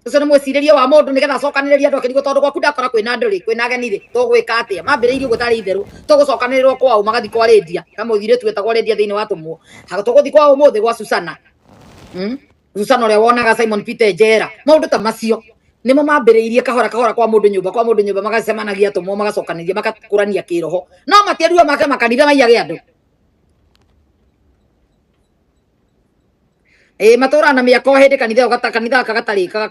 Ucio ni mwiciriria wa mundu nigetha acokaniriria andu akirigo tondu gwaku ndakora kwina nduri kwina ageni ri tugwika atia mambiriirio gutari itheru tugucokaniririo kwao magathi kwarendia kamuthire twetagwo rendia thiini wa tumwo tuguthi kwao umuthi gwa Susana Susana uria wonaga Simon Peter njera maundu ta macio nimo mambiriirie kahora kahora kwa mundu nyumba magacemanagia tumwo magacokaniria magakurania kiroho no matiarua make makanitha maiyage andu matura na miako hindi kanitha kanitha kagatarika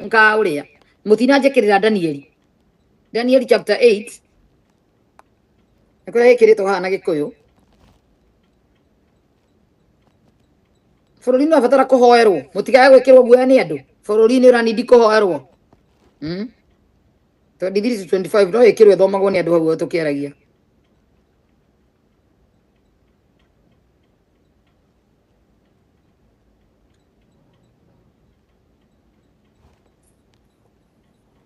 ka uria mutina njikirira Daniel chapter 8 nikuria ikiritwo haha na Gikuyu bururi no abatara kuhoerwo mutigae gwikirwo guoya ni andu bururi ni uranidi kuhoerwo 23-25 no ikirwe thomagwo ni andu hau tukiaragia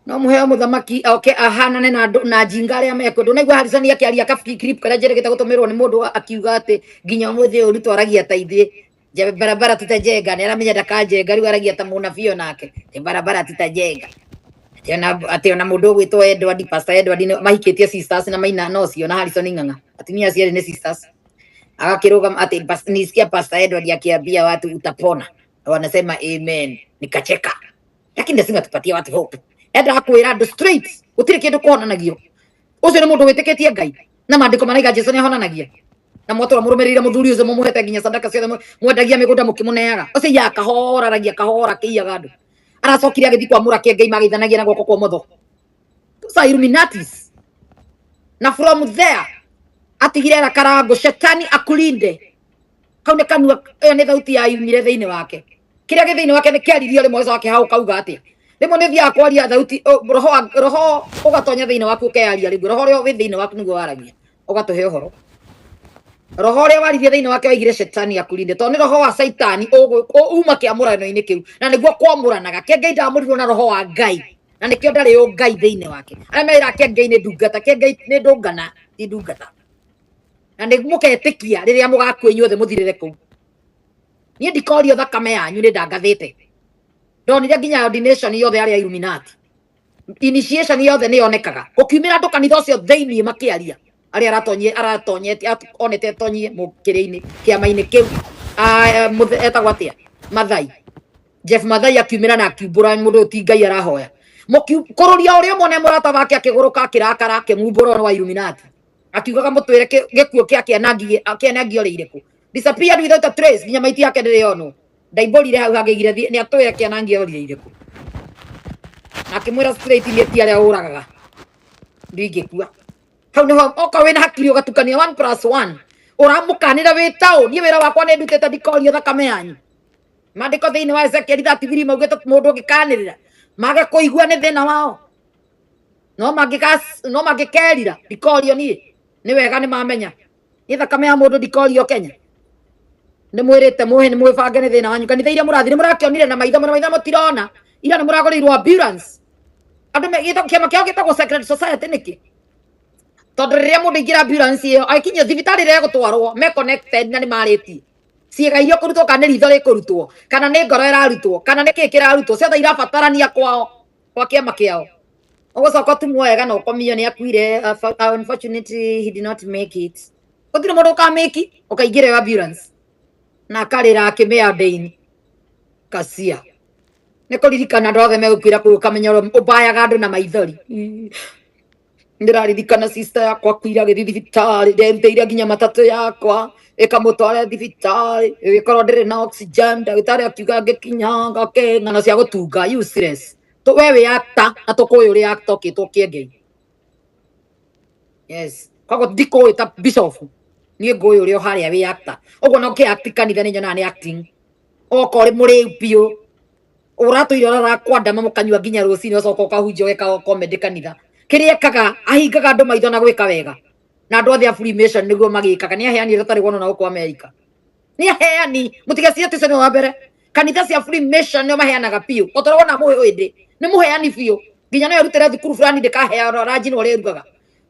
no muheo muthamaki oke ahanane na jinga aria meko ndunaigua Harrison akiaria kabiki clip karia njerekete gutumirwo ni mundu akiuga ati nginya muthi uri twaragia ta ithi je barabara tutajenga ni aramenya ndakajenga riu aragia ta munabio nake ti barabara tutajenga ati ona mundu gwitwo Edward Pastor Edward mahikitie sisters na maina no cio na Harrison ng'ang'a atimia ciari ni sisters akakiruga ati nisikia Pastor Edward akiambia watu utapona wanasema amen nikacheka lakini ndasinga tupatie watu hope enda akwira andu straight utire kindu kuhonanagio ucio ni mundu witikitie Ngai na maandiko maraiga Jesu ni ahonanagia na mwatura murumirire muthuri ucio mumuhete nginya sadaka ciothe mwendagia migunda mukimuneaga ucio ya kahora kiyaga andu aracokire agithi kwamura ke Ngai magithanagia na gwoko kwa motho tusa Illuminatis na from there atigire era karango shetani akulinde kaune kanua ni thauti ya yumire thiini wake kiria githiini wake ni kiaririo rimwe wake hau kauga atia rimwe ni thia kwaria thauti roho ugatonya thiini waku ukearia ringu roho rio wi thiini waku niguo waragia ugatuhe uhoro roho ria waririe thiini wake waigire shetani akulinde to ni roho wa saitani uma kiamurano-ini kiu na niguo kwamuranaga ke Ngai ndamurirwo na roho wa Ngai na nikio ndari yo Ngai thiini wake amera ke Ngai ni ndungata ke Ngai ni ndungana ti ndungata na nigumuketikia riria mugaku inyuothe muthirire kuu ni ndikorio thakame yanyu ni ndangathite ndonire nginya ordination yothe aria Illuminati initiation yothe ni yonekaga gukiumira andu kanitha ucio thiini makiaria aria aratonyete onete tonyie mukiri-ini kiama-ini kiu etagwo atia Mathai Jeff Mathai akiumira na akiumbura mundu ti Ngai arahoya kururia uria mone murata wake akiguruka akirakara akimumbura wa Illuminati akiugaga mutwire gikuo akienangio ri iriku disappeared without a trace nginya maiti yake ndirionwo ndaimbũrire hau hangĩgire nĩ atũire akianangia orire irĩkũ akĩmwĩra straight nĩ ti arĩa ũragaga ndingĩkua hau nĩho oka wĩna hakiri ũgatukania 1+1 ũramũkanĩra wĩ taũ niĩ wĩra wakwa nĩ ndutĩte ndikorio thakame yanyu maandĩko thĩinĩ wa Ezekiel 33 maugĩte mũndũ ũngĩkanĩrĩra mage kũigua nĩ thĩna wao no mangĩkerira ndikorio niĩ nĩ wega nĩ mamenya nĩ thakame ya mũndũ ndikorio Kenya nĩ mwĩrĩte muhe nĩ mwĩbange nĩ thĩna wanyu kanitha iria mũrathi nĩ mũrakĩonire na maitho mũtirona ira nĩ mũragũrĩirwo ambulance andũ kĩama kĩao gĩtagwo secret society nĩkĩ tondũ rĩrĩa mũndũ aingĩra ambulance ĩyo akinyio thibitarĩ ĩrĩa gũtwarwo me connected na nĩ marĩtie ciĩga iria kũrutwo kana nĩ ritho rĩkũrutwo kana nĩ ngoro ĩrarutwo kana nĩ kĩĩ kĩrarutwo ciothe irabatarania kwao kwa kĩama kĩao ũgũcoka ũtumwo wega na ũkomio nĩ akuire unfortunately he did not make it gũtirĩ mũndũ ũkamĩki ũkaingĩra ĩyo ambulance na karira akimea ndeini kacia nikuririkana andũ othe megũkwĩra kũu ũkamenya ũbayaga andũ na maithori ndĩraririkana sister yakwa kuira gĩthiĩ thibitarĩ nderutĩire nginya matatũ yakwa ĩkamũtwara thibitarĩ ĩgĩkorwo ndĩrĩ na oxygen ndagĩtarĩ akiuga ngĩkinya ngakĩng'ano cia gũtunga useless we wĩ actor na tũkũĩ ũrĩ actor ũkĩtwo kĩengei yes koguo ndikũĩ ta bishop niĩ ngũĩ ũrĩa harĩa wĩ actor ũguo no kĩ-act kanitha nĩ nyonaga nĩ acting oka ũrĩ mũrĩu biũ ũratũire ũrakwandama mũkanyua nginya rũcinĩ ũcoka ũkahunjia ũgekaga comedy kanitha kĩrĩa ekaga ahingaga andũ maitho na gwĩka wega na andũ othe a Freemason nĩguo magĩkaga nĩ aheani ũtarĩ wona na gũkũ Amerika nĩ aheani mũtigecirie atĩ ũcio nĩ wa mbere kanitha cia Freemason nĩo maheanaga biũ ũtarĩ wona mũhĩndĩ nĩ mũheani biũ nginya no erutĩre thukuru fulani ndĩkaheana ranji na ũrĩa erugaga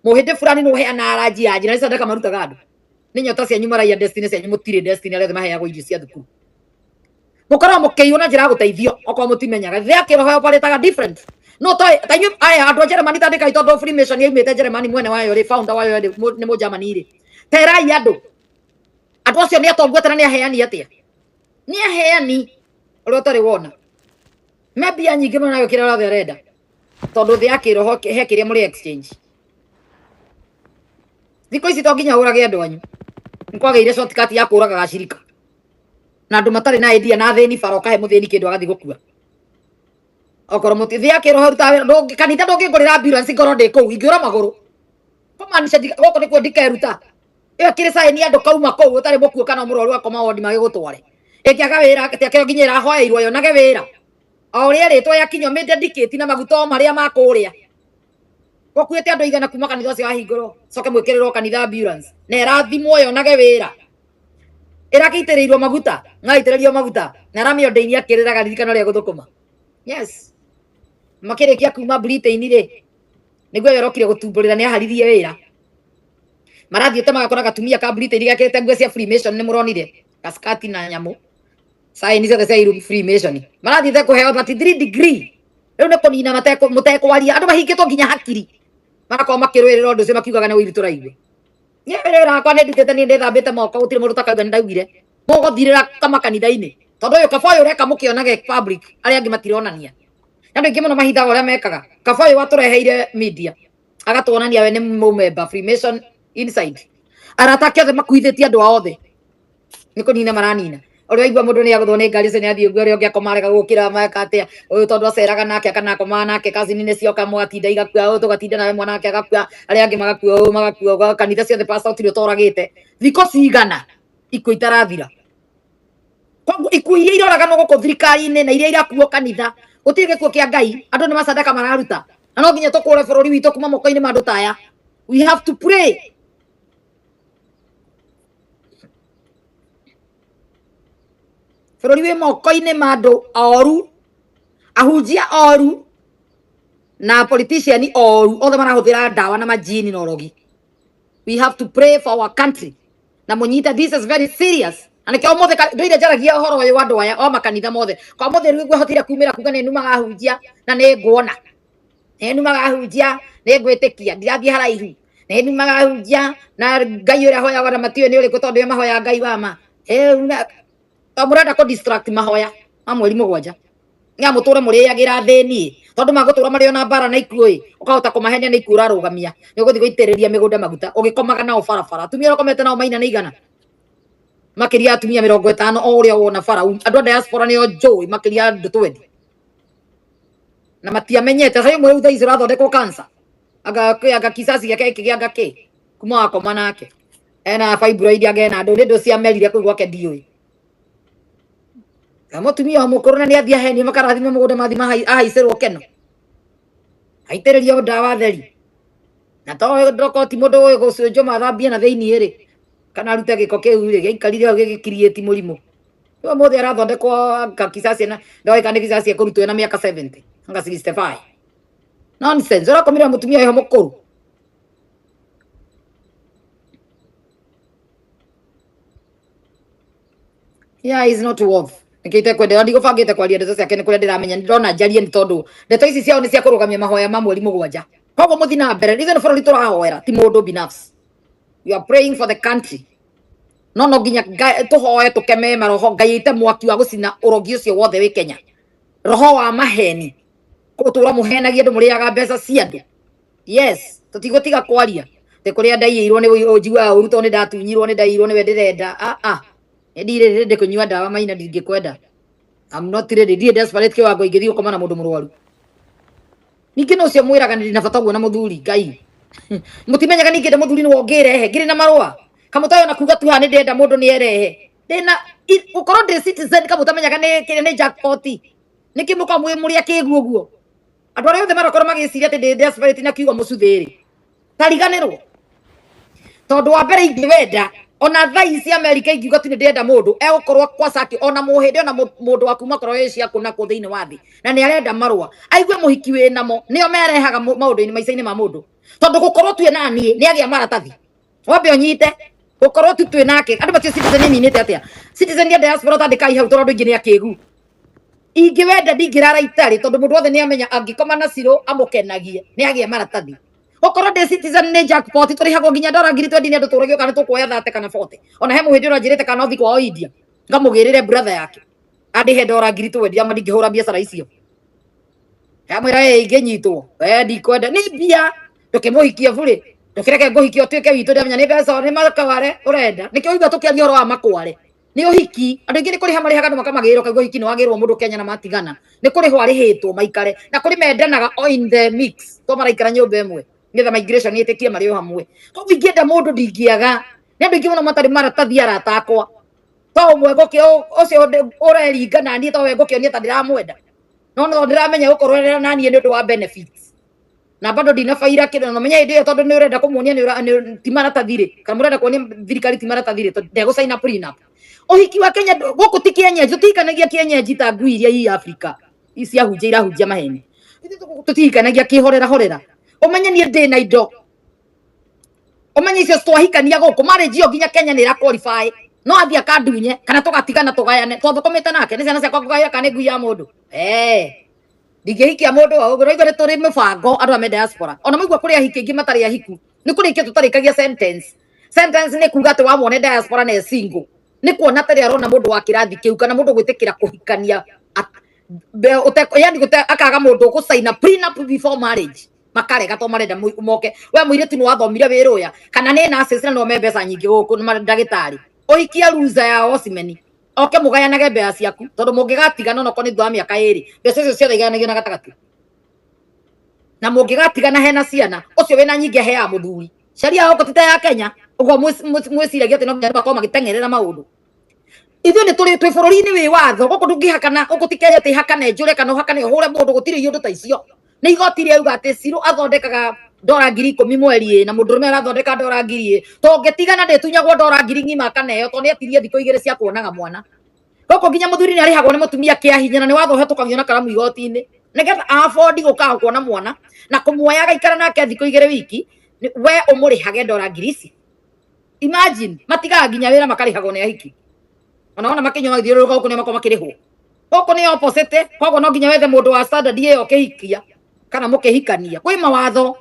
mũhĩndĩ fulani nĩ ũheana ranji yanji na nĩ sadaka marutaga andũ ni nyota cia nyuma raia destiny cia mutire destiny arĩa maheagwo irio cia thukuru mukorwo mukiiywo na njĩra ya gũteithio okorwo mutimenyaga thea kĩroho operataga different no tanyu aya andũ a Germany tandĩkai tondũ Freemason yaumĩte Germany mwene wayo rĩ founder wayo nĩ Mũgermany rĩ terai andũ acio nĩ atongu atĩ na nĩ aheani atĩa nĩ aheani ũrĩa ũtarĩ wona mbia nyingĩ mũno nayo kĩrĩa othe arenda tondũ thĩ ya kĩroho he kĩrĩa mũrĩ exchange thikũ ici to nginya ũrage andũ anyu nĩ kwagĩire shortcut ya kũragaga cirika na andũ matarĩ na idea na thĩni bara ũkahe mũthĩni kĩndũ agathiĩ gũkua okorwo mũti thĩ ya kĩroho ruta kanitha ndũngĩngũrĩra ambulance ngoro ndĩ kũu ingĩũra magũrũ kũmaanisha gũkũ nĩkuo ndikeruta ĩyo kĩrĩ saĩni andũ kauma kũu ũtarĩ mũkuo kana mũrwaru akoma wodi magĩgũtware ĩkĩaga wĩra kĩo nginya ĩrahoeirwo yonage wĩra o ũrĩa rĩtwa yakinywo mĩndedicate na maguta marĩa ma kũrĩa gũkuĩte andũ igana kuma kanitha ũcio wahingũrwo coke mwĩkĩrĩrwo kanitha ambulance na ĩrathimwo yonage wĩra ĩrakĩitĩrĩirwo maguta ngaitĩrĩrio maguta na ramĩo ndĩini akĩrĩraga ririkano rĩa gũthũkũma yes makĩrĩkia kuma Britain rĩ nĩguo yorokire gũtumbũrĩra nĩ aharirie wĩra marathiĩte magakora gatumia ka Britain gakĩrĩte nguo cia Freemason nĩ mũronire gaskati na nyamũ saĩni ciothe cia Freemason marathiĩte kũheo 33 degree rĩu nĩ kũnina mũtekwaria andũ mahingĩtwo nginya hakiri marakorwo makĩrũĩrĩra ũndũ ũcio makiugaga nĩ ũiru tũraigua niĩ wĩra wakwa nĩ ndutĩte niĩ ndĩthambĩte moko gũtirĩ mũndũ takauga nĩ ndaugire mũgũthirĩra kama kanitha-inĩ tondũ ũyũ kaba ũyũ ũreka mũkĩonage public arĩa angĩ matironania andũ aingĩ mũno mahithaga ũrĩa mekaga kaba ũyũ watũreheire media agatuonania we nĩ mũmemba Freemason inside arata ake othe makuithĩtie andũ othe nĩ kũnina maranina ũrĩa aigua mũndũ nĩ agũthwo nĩ ngari icio nĩ athiĩ ũguo ũrĩa ũngĩ akomarega gũkĩra meka atĩa ũyũ tondũ aceraga nake kana akomaga nake kazini nĩ cioka mũgatinda igakua ũyũ tũgatinda nawe mwanake agakua arĩa angĩ magakua kanitha ciothe pastor ũtirĩ ũtoragĩte thikũ cigana ikuũ itarathira koguo ikuũ iria iroraganwo gũkũ thirikari-inĩ na iria irakuo kanitha gũtirĩ gĩkuũ kĩa Ngai andũ nĩ macandaka mararuta na no nginya tũkũre bũrũri witũ kuma moko-inĩ ma andũ ta aya we have to pray bũrũri wĩ moko-inĩ ma andũ oru ahunjia oru na politician oru othe marahũthĩra ndawa na majini na ũrogi we have to pray for our country na mũnyita this is very serious na nĩkĩo ũmũthĩ ndũire njaragia ũhoro ũyũ wa andũ aya o makanitha mothe kwa mũthĩ rĩu ngwĩhotire kumĩra kuga nĩ numaga hunjia na nĩ nguona nĩ numaga hunjia nĩ ngwĩtĩkia ndirathiĩ haraihu nĩ numaga hunjia na Ngai ũrĩa hoyagwo na matiũĩ nĩ ũrĩkũ tondũ mahoya Ngai wa ma mũrenda kũ distract mahoya ma mweri mũgwanja nĩa mũtũre mũrĩagĩra thĩni tondũ magũtũra marĩ ona mbara na ikuũ ũkahota kũmahenia na ikuũ ũrarũgamia nĩ ũgũthiĩ gũitĩrĩria mĩgũnda maguta ũgĩkomaga nao barabara atumia ũkomete nao maina nĩ igana makĩria atumia 50 o ũrĩa wona bara andũ a diaspora nĩo njũĩ makĩria andũ 20 na matiamenyete sasa mwe utha Israel thondekwo cancer aga kisasi gĩake kĩgĩa ngakĩ kuma wakoma nake ena fibroid agena andũ nĩ ndũ cia merire kũu gwake ndiũĩ mũtumia mũkũrũ na nĩ athiĩ ahenia makarathime mũgũnda mathima ahaicĩrwo keno aitĩrĩrio ndawa theri na to ndoko ti mũndũ ũyũ gũcunjwo mathambia na thĩinĩ rĩ kana arute gĩko kĩu rĩ gĩikarire hau gĩgĩkiriĩti mũrimũ rĩu mũthĩ arathondekwo kisasi na ndoĩka nĩ kisasi ekũrutwo na mĩaka 70 anga 65 nonsense ũrakomire mũtumia ũyũ mũkũrũ yeah is not worth nikite kwendera ndigũbangĩte kwaria ndeto ciake nĩ kũrĩa ndĩramenya ndĩrona njarie nĩ tondũ ndeto ici ciao nĩ cia kũrũgamia mahoya ma mweri mũgwanja koguo mũthi na mbere ithe nĩ bũrũri tũrahoera ti mũndũ binafsi we are praying for the country no nginya tũhoe tũkeme maroho Ngai ite mwaki wa gũcina ũrogi ũcio wothe wĩ Kenya roho wa maheni gũtũra mũhenagia andũ mũrĩaga mbeca cia andũ yes tũtigũtiga kwaria te kũrĩa ndaiyĩirwo nĩ ũnjiguaga ũru tondũ nĩ ndatunyirwo nĩ ndaiyirwo nĩ we ndĩrenda ndirĩ ready kũnyua ndawa maina ndingĩkwenda I'm not ready ndirĩ desperate kĩwango ingĩthiĩ gũkoma na mũndũ mũrwaru ningĩ no cio mwĩraga nĩ ndina bata guo na mũthuri Ngai mũtimenyaga ningĩ ndĩ mũthuri nĩ wongerehe ngĩrĩ na marũa kamũtayo na kuga tu ha nĩ ndenda mũndũ nĩ erehe ndĩna ũkorwo ndĩ citizen kamũtamenyaga nĩ jackpot nĩkĩ mũkamwĩ mũrĩa kĩguo ũguo andũ arĩa othe marakorwo magĩciria atĩ ndĩ desperate na kiugo mũcuthĩrĩ tariganĩrwo tondũ wa mbere ingĩwenda ona thaa ici America ingiuga tu nĩ ndenda mũndũ egũkorwo kwa saki ona mũhĩndĩ ona mũndũ wa kuma korwo ĩcia kũna kũ thĩinĩ wa thĩ na nĩ arenda marũa aigue mũhiki wĩ namo nĩo merehaga maũndũ-inĩ maica-inĩ ma mũndũ tondũ gũkorwo tu naniĩ nĩ agĩa maratathi wambe ũnyite ukorwo tu twi nake andu matio citizen ni nite atia citizen ya diaspora tandikai hau tondu ingi ni akigu ingĩwenda ndingĩrara itari tondu mundu wothe ni amenya angikoma na Ciro amukenagie ni agie maratathi okorwo ndi citizen ni jackpot turihagwo nginya $20,000 ni andu turagio kana tukuoya 30 kana 40 ona he muhindi uranjirite kana uthi kwao India ngamugirire brother yake andihe $20,000 wendia ma ndingĩhũra biacara icio amwira ingĩnyitwo ndikwenda ni mbia ndukimuhikia bure ndukireke nguhikia tuike witu ndamenya ni mbeca ni makaware urenda nikio igwa tukiaria horo wa makware ni uhiki andu ingi ni kuri hamari haga makamagirwo kaigwo hiki ni wagirwo mundu Kenya na matigana ni kuri ho arihitwo maikare na kuri mendanaga in the mix to maraikara nyumba imwe ngetha migration itikie mari o hamwe to ingenda mundu ndingiaga ni andu ingi muno matari maratathi aratakwa to mwego kio ucio ureringa na ni to wego kio ni ta ndiramwenda no ndiramenya gukorwo na ni ndu wa benefits na bado ndina faira kido no menya ide tondu ni urenda kumuonia ni timaratathire kana murenda kuonia thirikari timaratathire to ndego sign up prenup uhiki wa Kenya guku ti kienyeji tutikanagia kienyeji ta ngui iria i Africa cia hunjia irahunjia maheni tutikanagia kihorera umenye ni ndi na indo umenye icio twahikania guku marriage nginya Kenya ni ra qualify no athia kandunye kana tugatigana tugayane tondu komete nake ni ciana ciakwa kugaya kana ngui ya mundu ndingihikia mundu wa uguo igore turi mibango andu a diaspora ona maigua kuri ahiki ingi matari ahiku ni kuri ikio tutarikagia sentence ni kuga ati wamone diaspora ne single ni kuona tari arona mundu wa kirathi kiu kana mundu gwitikira kuhikania yani akaga mundu ku sign prenup before marriage makarega to marenda moke we muiritu ni wathomire wira uya kana ni nurses na no mbeca nyingi guku ni mandagitari oikia ruza ya osimeni oke mugayanage mbeca ciaku tondu mungigatigana no koni thwa miaka 2 mbeca icio ciothe iganagio na gatagati na mungigatigana hena ciana ucio wina nyingi he ya muthuri sharia yako tita ya Kenya ugo mwiciragia ati no nginya bakoma magitengerera maundu ithu ni turi twi bururi-ini wi watho guku ndungihakana guku ti Kenya ti hakane njure kana hakane hure mundu gutiri yundu ta icio ni igoti riuga ati Ciro athondekaga $10,000 mweri na mundurume arathondeka $2,000 to ngetigana nditunyagwo $2,000 ngima kaneyo to ni atirie thiko 2 cia kuonaga mwana guku nginya muthuri ni arihagwo ni mutumia kia hinya na ni watho hetukagio na karamu igoti-ini nigetha afford guka kuona mwana na kumuoya gaikara nake thiko 2 wiki we umurihage $2,000 imagine matigaga nginya wira makarihagwo ni ahiki ona makinywa mathiururuka guku ni makoma kirihwo guku ni opposite koguo no nginya wethe mundu wa standard iyo kihikia kana mukihikania kwi mawatho